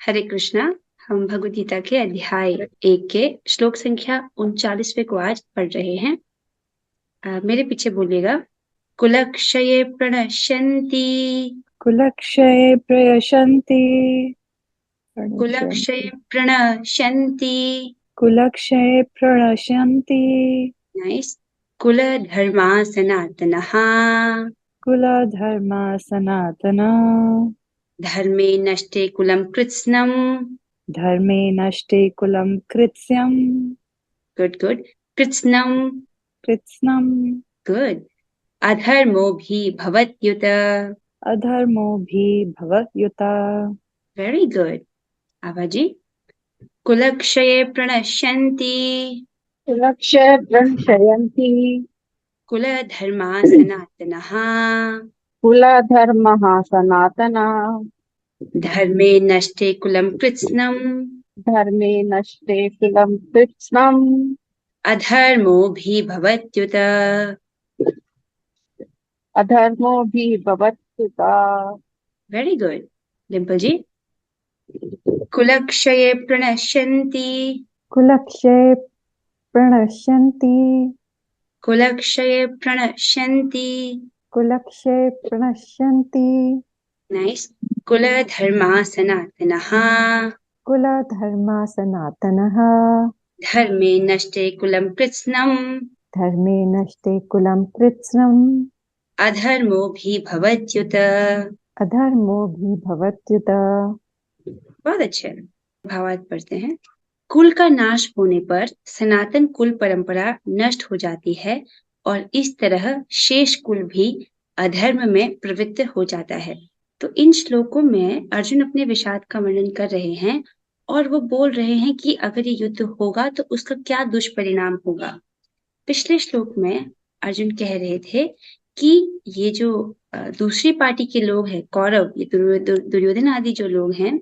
हरे कृष्णा। हम भगवद गीता के अध्याय 1 के श्लोक संख्या 39वें को आज पढ़ रहे हैं। मेरे पीछे बोलिएगा। कुलक्षये प्रणश्यन्ति कुलक्षये प्रयशन्ति कुलक्षये प्रणश्यन्ति कुलक्षये प्रणश्यन्ति नाइस। कुलधर्मा सनातनः कुलधर्मा सनातना धर्मे नष्टे कुलं कृत्स्नम्। धर्मे नष्टे कुलं कृत्स्नम् गुड गुड। कृत्स्नम् गुड। अधर्मो भी भवत्युत। अधर्मो भी भवत्युत। वेरी गुड आवाजी। कुलक्षये प्रणश्यन्ति कुलक्षये प्रणश्यन्ति कुलधर्मा सनातनः कुलधर्मः सनातनः धर्मे नष्टे कुलं कृत्स्नम् धर्मे नष्टे कुलं कृत्स्नम् अधर्मो भी भवत्युत। अधर्मो भी भवत्युत। वेरी गुड डिम्पल जी। कुलक्षये प्रणश्यन्ति कुलक्षये प्रणश्यन्ति कुलक्षये प्रणश्यन्ति कुलक्षये प्रणश्यन्ति नाइस। कुलधर्मा सनातनः कुलधर्मा सनातनः धर्मे नष्टे कुलं कृत्स्नम् धर्मे नष्टे कुलं कृत्स्नम् अधर्मो भी भवत्युत। अधर्मो भी भवत्युत। बहुत अच्छे भावार्थ पढ़ते हैं। कुल का नाश होने पर सनातन कुल परंपरा नष्ट हो जाती है और इस तरह शेष कुल भी अधर्म में प्रवृत्त हो जाता है। तो इन श्लोकों में अर्जुन अपने विषाद का वर्णन कर रहे हैं और वो बोल रहे हैं कि अगर ये युद्ध होगा तो उसका क्या दुष्परिणाम होगा। पिछले श्लोक में अर्जुन कह रहे थे कि ये जो दूसरी पार्टी के लोग हैं, कौरव, ये दुर्योधन आदि जो लोग हैं,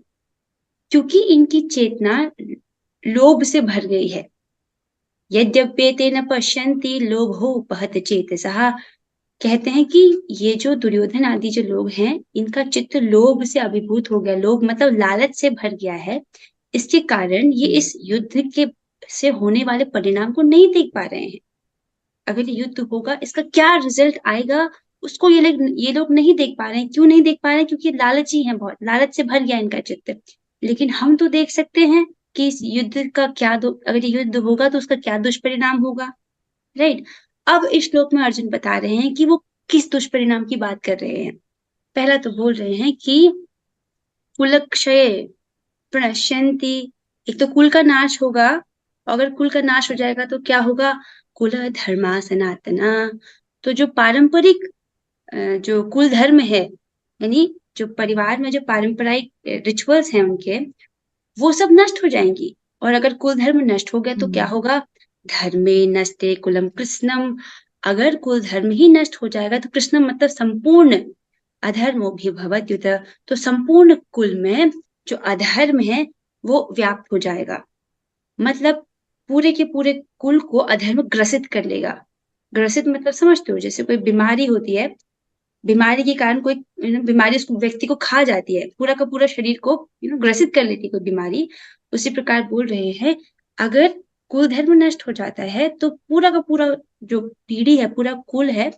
क्योंकि इनकी चेतना लोभ से भर गई है। यद्यप्येते न पश्यन्ति लोभो उपहत चेतसः। कहते हैं कि ये जो दुर्योधन आदि जो लोग हैं, इनका चित्त लोभ से अभिभूत हो गया। लोभ मतलब लालच से भर गया है। इसके कारण ये इस युद्ध के से होने वाले परिणाम को नहीं देख पा रहे हैं। अगर ये युद्ध होगा, इसका क्या रिजल्ट आएगा, उसको ये लोग नहीं देख पा रहे हैं। क्यों नहीं देख पा रहे हैं? क्योंकि लालची हैं, बहुत लालच से भर गया इनका चित्त। लेकिन हम तो देख सकते हैं कि इस युद्ध का क्या अगर ये युद्ध होगा तो उसका क्या दुष्परिणाम होगा। राइट। अब इस श्लोक में अर्जुन बता रहे हैं कि वो किस दुष्परिणाम की बात कर रहे हैं। पहला तो बोल रहे हैं कि कुलक्षय प्रणश्यन्ति, एक तो कुल का नाश होगा। अगर कुल का नाश हो जाएगा तो क्या होगा? कुल धर्मा सनातना। तो जो पारंपरिक जो कुल धर्म है, यानी जो परिवार में जो पारंपरिक रिचुअल्स हैं उनके, वो सब नष्ट हो जाएंगी। और अगर कुल धर्म नष्ट हो गया तो क्या होगा? धर्मे नष्टे कुलम कृष्णम। अगर कुल धर्म ही नष्ट हो जाएगा तो कृष्णम मतलब संपूर्ण। अधर्मो भी भवत्युत, तो संपूर्ण कुल में जो अधर्म है वो व्याप्त हो जाएगा। मतलब पूरे के पूरे कुल को अधर्म ग्रसित कर लेगा। ग्रसित मतलब समझते हो? जैसे कोई बीमारी होती है, बीमारी के कारण कोई बीमारी उस व्यक्ति को खा जाती है, पूरा का पूरा शरीर को ग्रसित कर लेती है कोई बीमारी। उसी प्रकार बोल रहे हैं, अगर कुल धर्म नष्ट हो जाता है तो पूरा का पूरा जो पीढ़ी है, पूरा कुल है,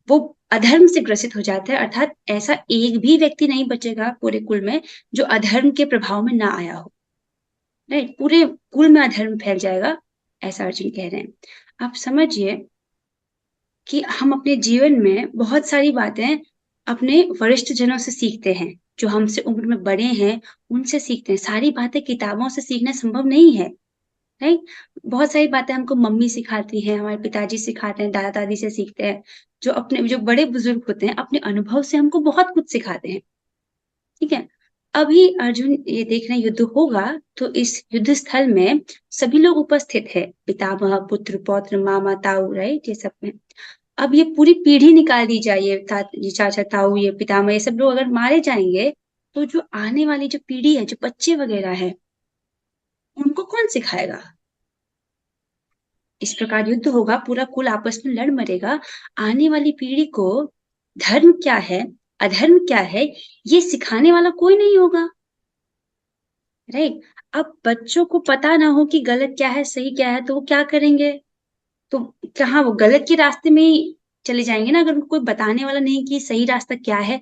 वो अधर्म से ग्रसित हो जाता है। अर्थात ऐसा एक भी व्यक्ति नहीं बचेगा पूरे कुल में जो अधर्म के प्रभाव में ना आया हो। राइट, पूरे कुल में अधर्म फैल जाएगा, ऐसा अर्जुन कह रहे हैं। आप समझिए कि हम अपने जीवन में बहुत सारी बातें अपने वरिष्ठ जनों से सीखते हैं, जो हमसे उम्र में बड़े हैं उनसे सीखते हैं। सारी बातें किताबों से सीखना संभव नहीं है। राइट। बहुत सारी बातें हमको मम्मी सिखाती हैं, हमारे पिताजी सिखाते हैं, दादा दादी से सीखते हैं। जो बड़े बुजुर्ग होते हैं अपने अनुभव से हमको बहुत कुछ सिखाते हैं। ठीक है। अभी अर्जुन ये देख रहे हैं युद्ध होगा तो इस युद्ध स्थल में सभी लोग उपस्थित है, पितामह, पुत्र, पौत्र, मामा, ताऊ, राइट, ये सब में। अब ये पूरी पीढ़ी निकाल दी जाए, ये चाचा, ताऊ, ये पितामह, ये सब लोग अगर मारे जाएंगे तो जो आने वाली जो पीढ़ी है, जो बच्चे वगैरह है, उनको कौन सिखाएगा? इस प्रकार युद्ध होगा, पूरा कुल आपस में लड़ मरेगा। आने वाली पीढ़ी को धर्म क्या है, अधर्म क्या है, ये सिखाने वाला कोई नहीं होगा। राइट। अब बच्चों को पता ना हो कि गलत क्या है सही क्या है, तो वो क्या करेंगे? तो कहाँ वो गलत के रास्ते में ही चले जाएंगे ना, अगर उनको कोई बताने वाला नहीं कि सही रास्ता क्या है।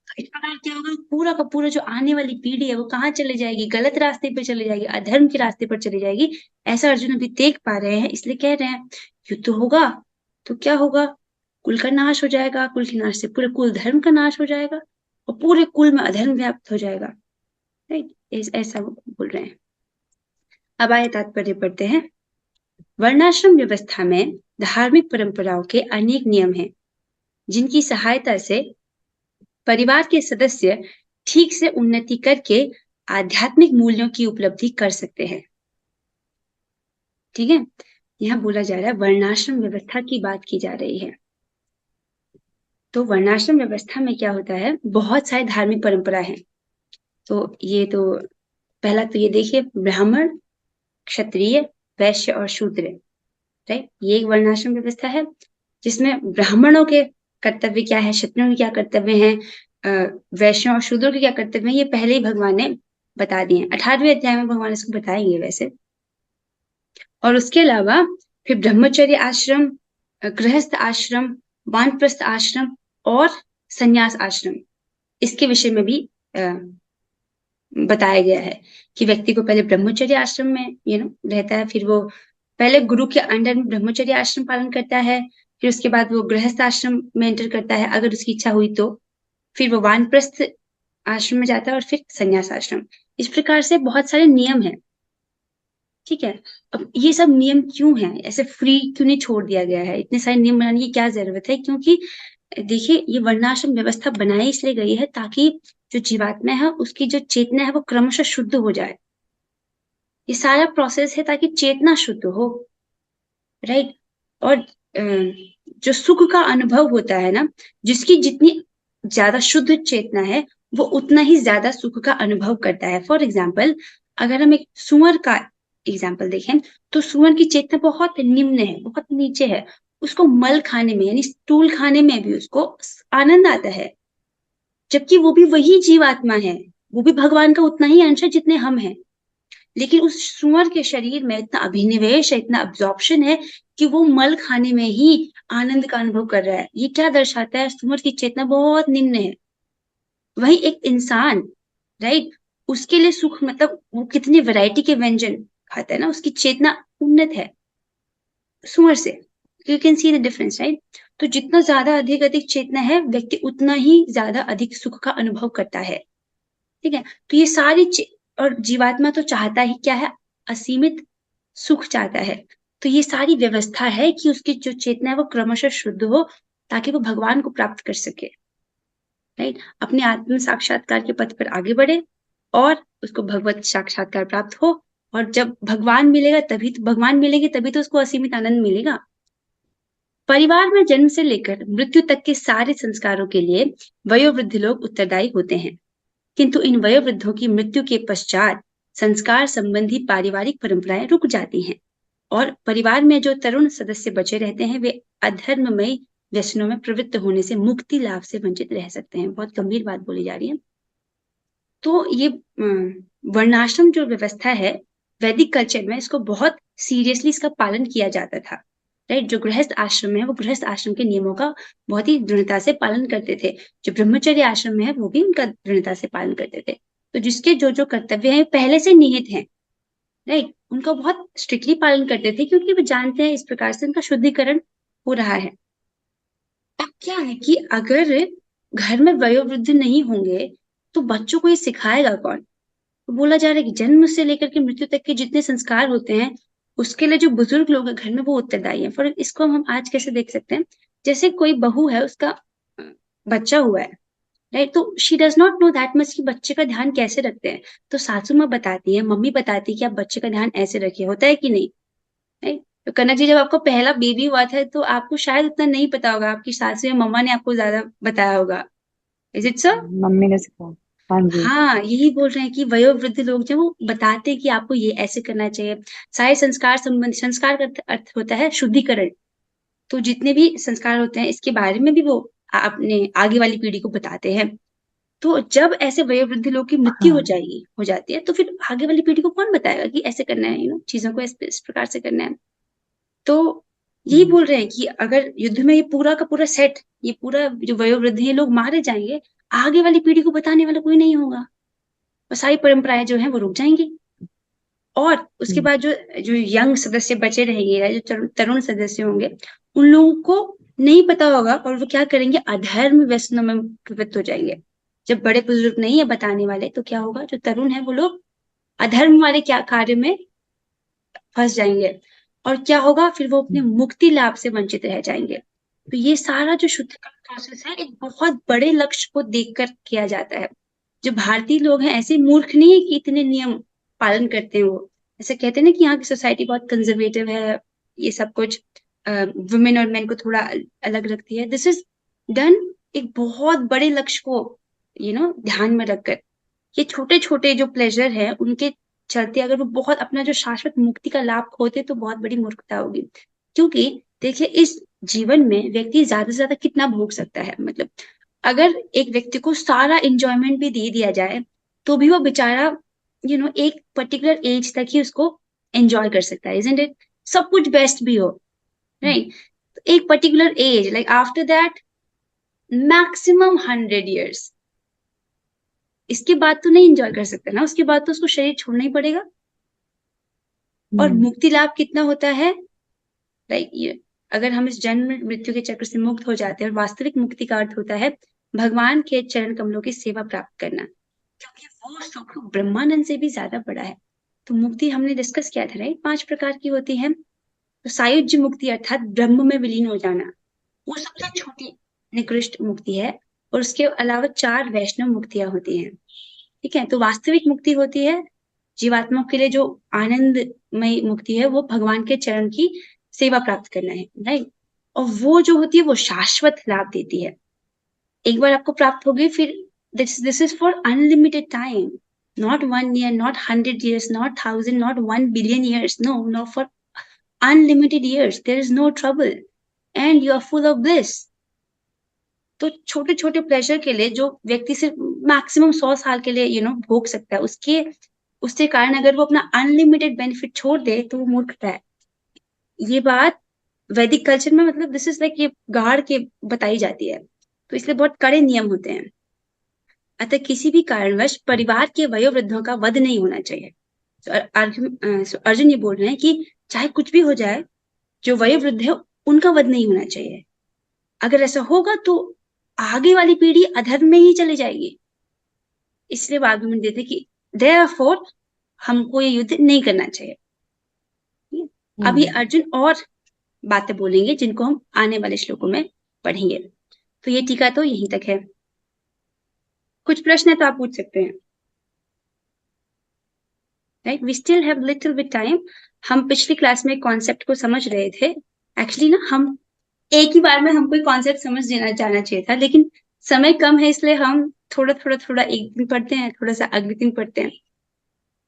तो इस प्रकार क्या होगा, पूरा का पूरा जो आने वाली पीढ़ी है वो कहाँ चले जाएगी? गलत रास्ते पे चले जाएगी, अधर्म के रास्ते पर चली जाएगी। ऐसा अर्जुन अभी देख पा रहे हैं, इसलिए कह रहे हैं युद्ध होगा तो क्या होगा? कुल का नाश हो जाएगा, कुल के नाश से पूरे कुल धर्म का नाश हो जाएगा और पूरे कुल में अधर्म व्याप्त हो जाएगा। राइट, ऐसा वो बोल रहे हैं। अब आए तात्पर्य पढ़ते हैं। वर्णाश्रम व्यवस्था में धार्मिक परंपराओं के अनेक नियम हैं, जिनकी सहायता से परिवार के सदस्य ठीक से उन्नति करके आध्यात्मिक मूल्यों की उपलब्धि कर सकते हैं। ठीक है, यहाँ बोला जा रहा है वर्णाश्रम व्यवस्था की बात की जा रही है। तो वर्णाश्रम व्यवस्था में क्या होता है, बहुत सारे धार्मिक परंपरा है। तो ये तो पहला तो ये देखिए, ब्राह्मण, क्षत्रिय, वैश्य और शूद्र। राइट, ये एक वर्णाश्रम व्यवस्था है जिसमें ब्राह्मणों के कर्तव्य क्या है, क्षत्रियों के क्या कर्तव्य हैं, वैश्यों और शूद्रों के क्या कर्तव्य हैं, ये पहले ही भगवान ने बता दिए। 18वें अध्याय में भगवान इसको बताएंगे वैसे। और उसके अलावा फिर ब्रह्मचर्य आश्रम, गृहस्थ आश्रम, वानप्रस्थ आश्रम और संन्यास आश्रम, इसके विषय में भी बताया गया है कि व्यक्ति को पहले ब्रह्मचर्य आश्रम में रहता है, फिर वो पहले गुरु के अंडर में ब्रह्मचर्य आश्रम पालन करता है, फिर उसके बाद वो गृहस्थ आश्रम में एंटर करता है अगर उसकी इच्छा हुई तो, फिर वो वानप्रस्थ आश्रम में जाता है और फिर संन्यास आश्रम। इस प्रकार से बहुत सारे नियम हैं। ठीक है, अब ये सब नियम क्यों हैं, ऐसे फ्री क्यों नहीं छोड़ दिया गया है? इतने सारे नियम बनाने की क्या जरूरत है? क्योंकि देखिए, ये वर्णाश्रम व्यवस्था बनाई इसलिए गई है ताकि जो जीवात्मा है उसकी जो चेतना है वो क्रमशः शुद्ध हो जाए। ये सारा प्रोसेस है ताकि चेतना शुद्ध हो। राइट, और जो सुख का अनुभव होता है ना, जिसकी जितनी ज्यादा शुद्ध चेतना है वो उतना ही ज्यादा सुख का अनुभव करता है। फॉर एग्जाम्पल, अगर हम एक सुअर का एग्जाम्पल देखें तो सुअर की चेतना बहुत निम्न है, बहुत नीचे है। उसको मल खाने में यानी स्टूल खाने में भी उसको आनंद आता है, जबकि वो भी वही जीवात्मा है, वो भी भगवान का उतना ही अंश है जितने हम हैं। लेकिन उस सुअर के शरीर में इतना अभिनिवेश है, इतना अब्जॉर्प्शन है कि वो मल खाने में ही आनंद का अनुभव कर रहा है। ये क्या दर्शाता है? सुअर की चेतना बहुत निम्न है। वही एक इंसान, राइट, उसके लिए सुख मतलब वो कितनी वैरायटी के व्यंजन खाता है ना, उसकी चेतना उन्नत है सुअर से। You can see the difference, right. तो जितना ज्यादा अधिक अधिक चेतना है व्यक्ति, उतना ही ज्यादा अधिक सुख का अनुभव करता है। ठीक है, तो ये सारी और जीवात्मा तो चाहता ही क्या है? असीमित सुख चाहता है। तो ये सारी व्यवस्था है कि उसकी जो चेतना है वो क्रमशः शुद्ध हो ताकि वो भगवान को प्राप्त कर सके। राइट, अपने आत्म साक्षात्कार के पथ पर आगे बढ़े और उसको भगवत साक्षात्कार प्राप्त हो। और जब भगवान मिलेगा तभी तो भगवान मिलेंगे, तभी तो उसको असीमित आनंद मिलेगा। परिवार में जन्म से लेकर मृत्यु तक के सारे संस्कारों के लिए वयोवृद्ध लोग उत्तरदायी होते हैं, किंतु इन वयोवृद्धों की मृत्यु के पश्चात संस्कार संबंधी पारिवारिक परंपराएं रुक जाती हैं और परिवार में जो तरुण सदस्य बचे रहते हैं वे अधर्ममय व्यसनों में प्रवृत्त होने से मुक्ति लाभ से वंचित रह सकते हैं। बहुत गंभीर बात बोली जा रही है। तो ये वर्णाश्रम जो व्यवस्था है, वैदिक कल्चर में इसको बहुत सीरियसली इसका पालन किया जाता था। राइट, जो गृहस्थ आश्रम है वो गृहस्थ आश्रम के नियमों का बहुत ही दृढ़ता से पालन करते थे। जो ब्रह्मचर्य आश्रम में है वो भी उनका दृढ़ता से पालन करते थे। तो जिसके जो जो कर्तव्य हैं पहले से निहित हैं, राइट, उनका बहुत स्ट्रिक्टली पालन करते थे, क्योंकि वो जानते हैं इस प्रकार से उनका शुद्धिकरण हो रहा है। अब क्या है कि अगर घर में वयोवृद्ध नहीं होंगे तो बच्चों को ये सिखाएगा कौन? तो बोला जा रहा है कि जन्म से लेकर के मृत्यु तक के जितने संस्कार होते हैं उसके लिए जो बुजुर्ग लोग हैं घर में वो उत्तरदायी है। फॉर इसको हम आज कैसे देख सकते हैं, जैसे कोई बहू है, उसका बच्चा हुआ है, राइट, तो she does not know that much कि बच्चे का ध्यान कैसे रखते हैं। तो सासू माँ बताती है, मम्मी बताती है कि आप बच्चे का ध्यान ऐसे रखिए, होता है कि नहीं? राइट, तो कनक जी, जब आपका पहला बेबी हुआ था तो आपको शायद उतना नहीं पता होगा, आपकी सासू या मम्मा ने आपको ज्यादा बताया होगा। Is it sir? मम्मी ने सिखाया। हाँ जी। हाँ, यही बोल रहे हैं कि वयोवृद्ध लोग जो वो बताते हैं कि आपको ये ऐसे करना चाहिए। सारे संस्कार संबंधी, संस्कार का अर्थ होता है शुद्धिकरण। तो जितने भी संस्कार होते हैं इसके बारे में भी वो अपने आगे वाली पीढ़ी को बताते हैं। तो जब ऐसे वयोवृद्ध लोग की मृत्यु हाँ हो जाती है, तो फिर आगे वाली पीढ़ी को कौन बताएगा कि ऐसे करना है, चीजों को इस प्रकार से करना है। तो यही बोल रहे हैं कि अगर युद्ध में ये पूरा का पूरा सेट, ये पूरा जो वयोवृद्ध हैं, ये लोग मारे जाएंगे, आगे वाली पीढ़ी को बताने वाला कोई नहीं होगा, और सारी परंपराएं जो हैं वो रुक जाएंगी। और उसके बाद जो जो यंग सदस्य बचे रहेंगे, या जो तरुण सदस्य होंगे, उन लोगों को नहीं पता होगा, और वो क्या करेंगे, अधर्म व्यसनों में प्रवृत्त हो जाएंगे। जब बड़े बुजुर्ग नहीं है बताने वाले, तो क्या होगा, जो तरुण है वो लोग अधर्म वाले क्या कार्य में फंस जाएंगे, और क्या होगा, फिर वो अपने मुक्ति लाभ से वंचित रह जाएंगे। तो ये सारा जो शुद्धिकरण प्रोसेस है, एक बहुत बड़े लक्ष्य को देखकर किया जाता है। जो भारतीय लोग हैं ऐसे मूर्ख नहीं है कि इतने नियम पालन करते हैं। वो ऐसे कहते हैं ना कि यहाँ की सोसाइटी बहुत कंजर्वेटिव है, ये सब कुछ वुमेन और मेन को थोड़ा अलग रखती है। दिस इज डन एक बहुत बड़े लक्ष्य को ध्यान में रखकर। ये छोटे छोटे जो प्लेजर है उनके चलते अगर वो बहुत अपना जो शाश्वत मुक्ति का लाभ खोते, तो बहुत बड़ी मूर्खता होगी। क्योंकि देखिए, इस जीवन में व्यक्ति ज्यादा से ज्यादा कितना भोग सकता है। मतलब अगर एक व्यक्ति को सारा इंजॉयमेंट भी दे दिया जाए, तो भी वो बेचारा एक पर्टिकुलर एज तक ही उसको एंजॉय कर सकता है, इजंट इट? सब कुछ बेस्ट भी हो, राइट? एक particular age, like after that maximum 100 years, इसके बाद तो नहीं एंजॉय कर सकता ना, उसके बाद तो उसको शरीर छोड़ना ही पड़ेगा। और मुक्ति लाभ कितना होता है, लाइक ये, अगर हम इस जन्म मृत्यु के चक्र से मुक्त हो जाते हैं, और वास्तविक मुक्ति का अर्थ होता है भगवान के चरण कमलों की सेवा प्राप्त करना, क्योंकि वो सुख ब्रह्मानंद से भी ज्यादा बड़ा है। तो मुक्ति हमने डिस्कस किया था, राइट? 5 प्रकार की होती है। तो सायुज्य मुक्ति अर्थात ब्रह्म में विलीन हो जाना, वो सबसे छोटी निकृष्ट मुक्ति है। और उसके अलावा 4 वैष्णव मुक्तियां होती हैं, ठीक है? तो वास्तविक मुक्ति होती है जीवात्मा के लिए, जो आनंदमय मुक्ति है, वो भगवान के चरण की सेवा प्राप्त करना है, राइट? और वो जो होती है वो शाश्वत लाभ देती है। एक बार आपको प्राप्त हो गई, फिर this is for unlimited time, not 1 year, not 100 years, not 1000, not 1 billion years, no for unlimited years, there is no trouble and you are full of bliss। तो छोटे छोटे प्लेजर के लिए जो व्यक्ति सिर्फ मैक्सिमम 100 साल के लिए भोग सकता है, उसके कारण अगर वो अपना अनलिमिटेड बेनिफिट छोड़ दे, तो वो मूर्खता है। ये बात वैदिक कल्चर में, मतलब दिस इज लाइक, ये गाड़ के बताई जाती है। तो इसलिए बहुत कड़े नियम होते हैं। अतः किसी भी कारणवश परिवार के वयोवृद्धों का वध नहीं होना चाहिए। तो अर्जुन ये बोल रहे हैं कि चाहे कुछ भी हो जाए, जो वयोवृद्ध है उनका वध नहीं होना चाहिए। अगर ऐसा होगा तो आगे वाली पीढ़ी अधर्म में ही चली जाएगी। इसलिए वो आर्गुमेंट देते कि देयरफॉर हमको ये युद्ध नहीं करना चाहिए। अभी अर्जुन और बातें बोलेंगे जिनको हम आने वाले श्लोकों में पढ़ेंगे। तो ये टीका तो यहीं तक है। कुछ प्रश्न है तो आप पूछ सकते हैं, right? We still have little bit time. हम पिछली क्लास में कॉन्सेप्ट को समझ रहे थे। एक्चुअली ना, हम एक ही बार में हमको कॉन्सेप्ट समझ जाना चाहिए था, लेकिन समय कम है, इसलिए हम थोड़ा एक दिन पढ़ते हैं, थोड़ा सा अगले दिन पढ़ते हैं।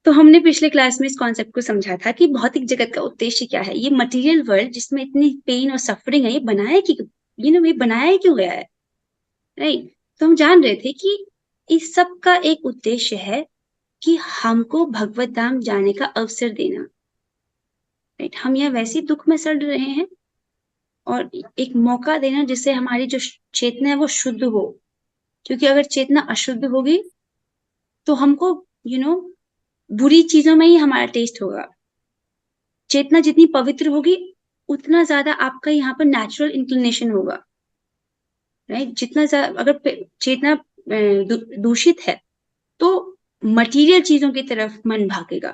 तो हमने पिछले क्लास में इस कॉन्सेप्ट को समझा था कि भौतिक जगत का उद्देश्य क्या है। ये मटेरियल वर्ल्ड जिसमें इतनी पेन और सफरिंग है, ये बनाया ये बनाया क्यों गया है, राइट? तो हम जान रहे थे कि इस सब का एक उद्देश्य है कि हमको भगवत धाम जाने का अवसर देना, राइट? हम यहाँ वैसे दुख में सड़ रहे हैं, और एक मौका देना जिससे हमारी जो चेतना है वो शुद्ध हो। क्योंकि अगर चेतना अशुद्ध होगी, तो हमको बुरी चीजों में ही हमारा टेस्ट होगा। चेतना जितनी पवित्र होगी, उतना ज्यादा आपका यहाँ पर नेचुरल इंक्लिनेशन होगा, राइट? जितना ज्यादा अगर चेतना दूषित है, तो मटेरियल चीजों की तरफ मन भागेगा,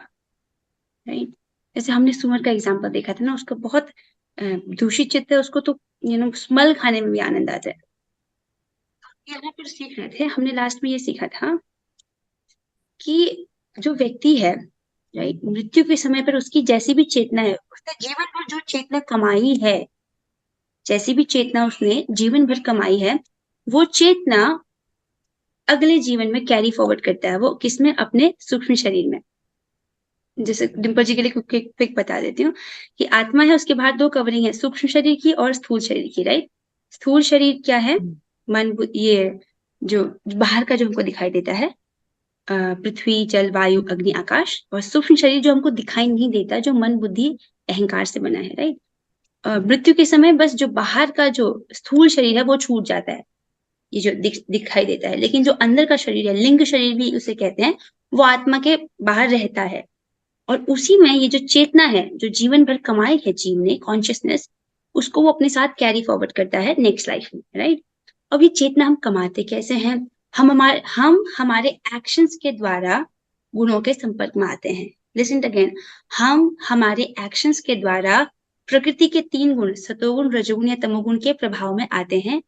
राइट? जैसे हमने सुअर का एग्जांपल देखा था ना, उसका बहुत दूषित चित्त है, उसको तो स्मेल खाने में भी आनंद आता है। यहाँ पर सीख रहे थे, हमने लास्ट में ये सीखा था कि जो व्यक्ति है, राइट, मृत्यु के समय पर उसकी जैसी भी चेतना है, उसने जीवन भर जो चेतना कमाई है, जैसी भी चेतना उसने जीवन भर कमाई है, वो चेतना अगले जीवन में कैरी फॉरवर्ड करता है। वो किसमें? अपने सूक्ष्म शरीर में। जैसे डिम्पल जी के लिए क्विक बता देती हूँ कि आत्मा है, उसके बाहर 2 कवरिंग है, सूक्ष्म शरीर की और स्थूल शरीर की, राइट? स्थूल शरीर क्या है? मन, ये जो बाहर का जो हमको दिखाई देता है, पृथ्वी, जल, वायु, अग्नि, आकाश, और सूक्ष्म शरीर जो हमको दिखाई नहीं देता, जो मन, बुद्धि, अहंकार से बना है, राइट। मृत्यु के समय बस जो बाहर का जो स्थूल शरीर है वो छूट जाता है, ये जो दिखाई देता है, लेकिन जो अंदर का शरीर है, लिंग शरीर भी उसे कहते हैं, वो आत्मा के बाहर रहता है। और उसी में ये जो चेतना है, जो जीवन भर कमाई है जीव ने, कॉन्शियसनेस, उसको वो अपने साथ कैरी फॉरवर्ड करता है नेक्स्ट लाइफ में, राइट। अब ये चेतना हम कमाते कैसे हैं? हम हमारे एक्शंस के द्वारा गुणों के संपर्क में आते हैं। लिसन अगेन, हम हमारे एक्शंस के द्वारा प्रकृति के 3 गुण, सतोगुण, रजोगुण या तमोगुण के प्रभाव में आते हैं,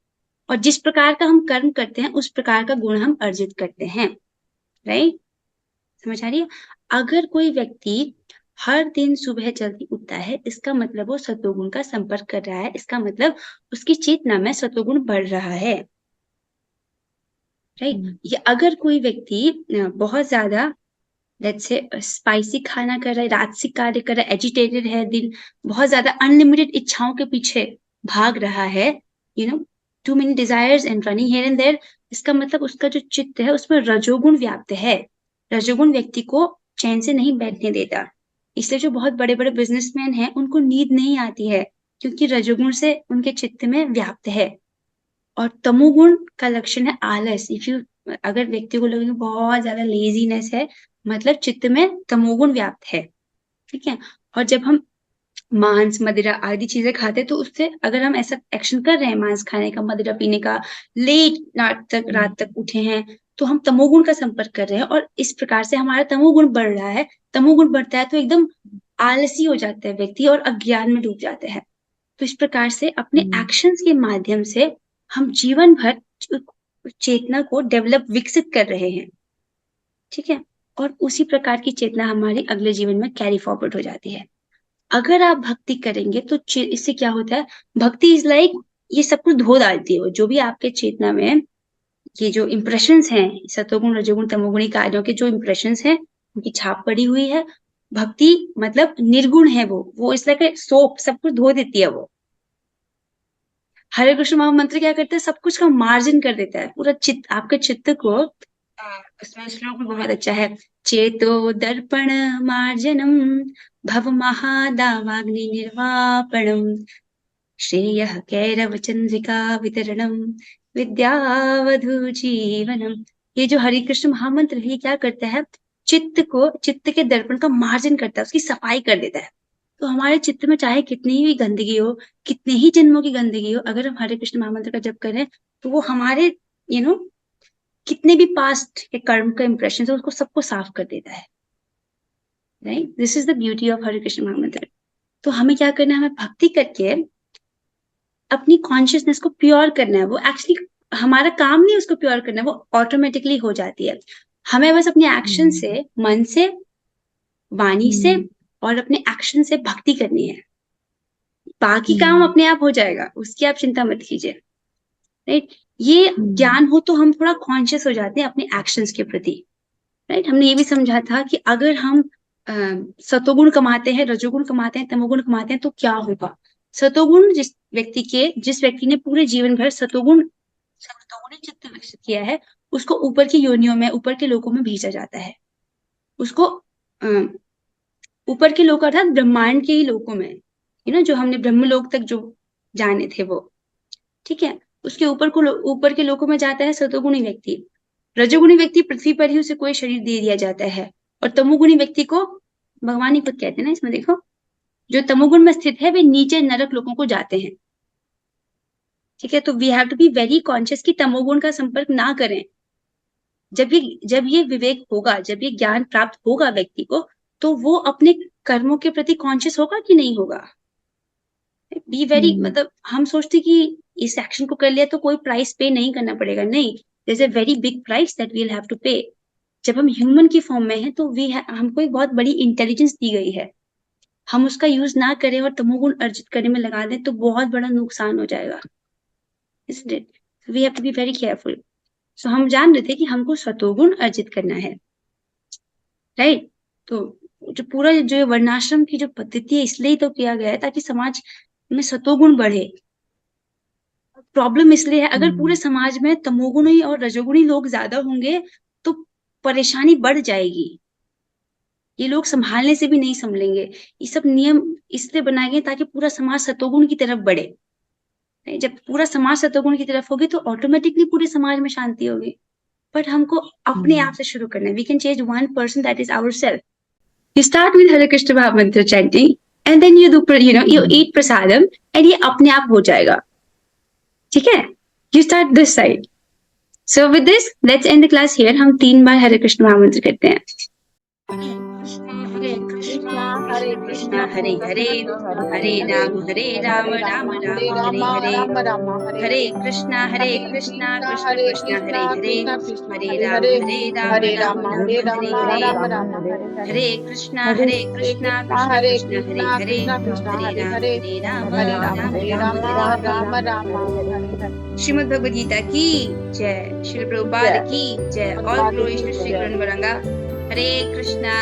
और जिस प्रकार का हम कर्म करते हैं उस प्रकार का गुण हम अर्जित करते हैं, राइट। समझ आ रही है? अगर कोई व्यक्ति हर दिन सुबह जल्दी उठता है, इसका मतलब वो सतोगुण का संपर्क कर रहा है, इसका मतलब उसकी चेतना में सतोगुण बढ़ रहा है, राइट। या अगर कोई व्यक्ति बहुत ज्यादा लेट्स से स्पाइसी खाना कर रहा है, राजसिक कार्य कर रहा है, एजिटेटेड है, दिन बहुत ज्यादा अनलिमिटेड इच्छाओं के पीछे भाग रहा है, you know, too many desires and running here and there, इसका मतलब उसका जो चित्त है उसमें रजोगुण व्याप्त है। रजोगुण व्यक्ति को चैन से नहीं बैठने देता, इसलिए जो बहुत बड़े बड़े बिजनेसमैन हैं उनको नींद नहीं आती है, क्योंकि रजोगुण से उनके चित्त में व्याप्त है। और तमोगुण का लक्षण है आलस। इफ यू, अगर व्यक्ति को लगे बहुत ज्यादा लेजीनेस है, मतलब चित्त में तमोगुण व्याप्त है, ठीक है। और जब हम मांस, मदिरा आदि चीजें खाते हैं, तो उससे अगर हम ऐसा एक्शन कर रहे हैं, मांस खाने का, मदिरा पीने का, लेट रात तक उठे हैं, तो हम तमोगुण का संपर्क कर रहे हैं, और इस प्रकार से हमारा तमोगुण बढ़ रहा है। तमोगुण बढ़ता है तो एकदम आलसी हो जाता है व्यक्ति और अज्ञान में डूब जाता है। तो इस प्रकार से अपने एक्शंस के माध्यम से हम जीवन भर चेतना को डेवलप, विकसित कर रहे हैं, ठीक है। और उसी प्रकार की चेतना हमारी अगले जीवन में कैरी फॉरवर्ड हो जाती है। अगर आप भक्ति करेंगे तो इससे क्या होता है, भक्ति इज लाइक, ये सब कुछ धो डालती है, जो भी आपके चेतना में ये जो इम्प्रेशंस हैं, सतोगुण, रजोगुण, तमोगुणी कार्यों के जो इम्प्रेशंस हैं, उनकी छाप पड़ी हुई है। भक्ति मतलब निर्गुण है, वो इस लाइक सोप, सब कुछ धो देती है वो। हरे कृष्ण महामंत्र क्या करता है, सब कुछ का मार्जिन कर देता है, पूरा चित्त, आपके चित्त को। उसमें श्लोक भी बहुत अच्छा है, चेतो दर्पण मार्जनम भव महादावाग्नि निर्वापणम श्रेयः कैरव चंद्रिका वितरणम विद्यावधु जीवनम। ये जो हरे कृष्ण महामंत्र है, ये क्या करता है, चित्त के दर्पण का मार्जन करता है, उसकी सफाई कर देता है। तो हमारे चित्त में चाहे कितनी भी गंदगी हो, कितने ही जन्मों की गंदगी हो, अगर हम हरे कृष्ण महामंत्र का जप करें, तो वो हमारे कितने भी पास्ट के कर्म का इंप्रेशन है उसको सबको साफ कर देता है, right. This is the beauty of Hare Krishna महामंत्र। तो हमें क्या करना है, हमें भक्ति करके अपनी कॉन्शियसनेस को प्योर करना है। वो एक्चुअली हमारा काम नहीं उसको प्योर करना है, वो ऑटोमेटिकली हो जाती है। हमें बस अपने एक्शन से, मन से, वाणी से और अपने एक्शन से भक्ति करनी है, बाकी काम अपने आप हो जाएगा, उसकी आप चिंता मत कीजिए, राइट। ये ज्ञान हो तो हम थोड़ा कॉन्शियस हो जाते हैं अपने एक्शंस के प्रति, राइट। हमने ये भी समझा था कि अगर हम सतोगुण कमाते हैं, रजोगुण कमाते हैं, तमोगुण कमाते हैं, तो क्या होगा। सतोगुण जिस व्यक्ति ने पूरे जीवन भर सतोगुणी चित्त विकसित किया है, उसको ऊपर की योनियों में, ऊपर के लोकों में भेजा जाता है। उसको ऊपर के लोक अर्थात ब्रह्मांड के ही लोकों में, जो हमने ब्रह्मलोक तक जो जाने थे वो, ठीक है, उसके ऊपर के लोकों में जाता है सतोगुणी व्यक्ति। रजोगुणी व्यक्ति पृथ्वी पर ही उसे कोई शरीर दे दिया जाता है, और तमोगुणी व्यक्ति को भगवान ही खुद कहते हैं ना, इसमें देखो, जो तमोगुण में स्थित है वे नीचे नरक लोगों को जाते हैं, ठीक है। तो we have to be very conscious कि तमोगुण का संपर्क ना करें। जब ये विवेक होगा, जब ये ज्ञान प्राप्त होगा व्यक्ति को, तो वो अपने कर्मों के प्रति कॉन्शियस होगा कि नहीं होगा। बी वेरी, मतलब हम सोचते कि इस एक्शन को कर लिया तो कोई प्राइस पे नहीं करना पड़ेगा, नहीं, there is a very big price that we will have to pay. जब हम ह्यूमन की फॉर्म में हैं तो हमको एक बहुत बड़ी इंटेलिजेंस दी गई है, हम उसका यूज ना करें और तमोगुण अर्जित करने में लगा दें तो बहुत बड़ा नुकसान हो जाएगा, isn't it? So we have to be very careful. So हम जान रहे थे कि हमको सतोगुण अर्जित करना है, राइट। तो जो पूरा जो वर्णाश्रम की जो पद्धति है, इसलिए तो किया गया है ताकि समाज में सतोगुण बढ़े। प्रॉब्लम इसलिए है, अगर पूरे हम्म। समाज में तमोगुणी और रजोगुणी लोग ज्यादा होंगे तो परेशानी बढ़ जाएगी। ये लोग संभालने से भी नहीं संभलेंगे। ये सब नियम इसलिए बनाए गए ताकि पूरा समाज सतोगुण की तरफ बढ़े। नहीं, जब पूरा समाज सतोगुण की तरफ होगी तो ऑटोमेटिकली पूरे समाज में शांति होगी। बट हमको अपने आप से शुरू करना है। We can change 1% that is ourself. You start with Hare Krishna Mahamantra chanting and then you do, you eat prasadam and ये अपने आप हो जाएगा। ठीक है? You start this side. So with this, let's end the class here. हम 3 बार हरे कृष्ण महामंत्र करते हैं। हरे कृष्णा हरे कृष्णा हरे हरे हरे राम राम राम हरे हरे हरे कृष्णा कृष्णा कृष्णा हरे हरे हरे राम राम राम हरे हरे हरे कृष्णा कृष्णा कृष्णा हरे हरे हरे राम राम राम श्रीमद् भगवद गीता की जय। श्री प्रभुपाद की जय। ऑल ग्लोरी श्री कृष्ण वरंगा। हरे कृष्णा।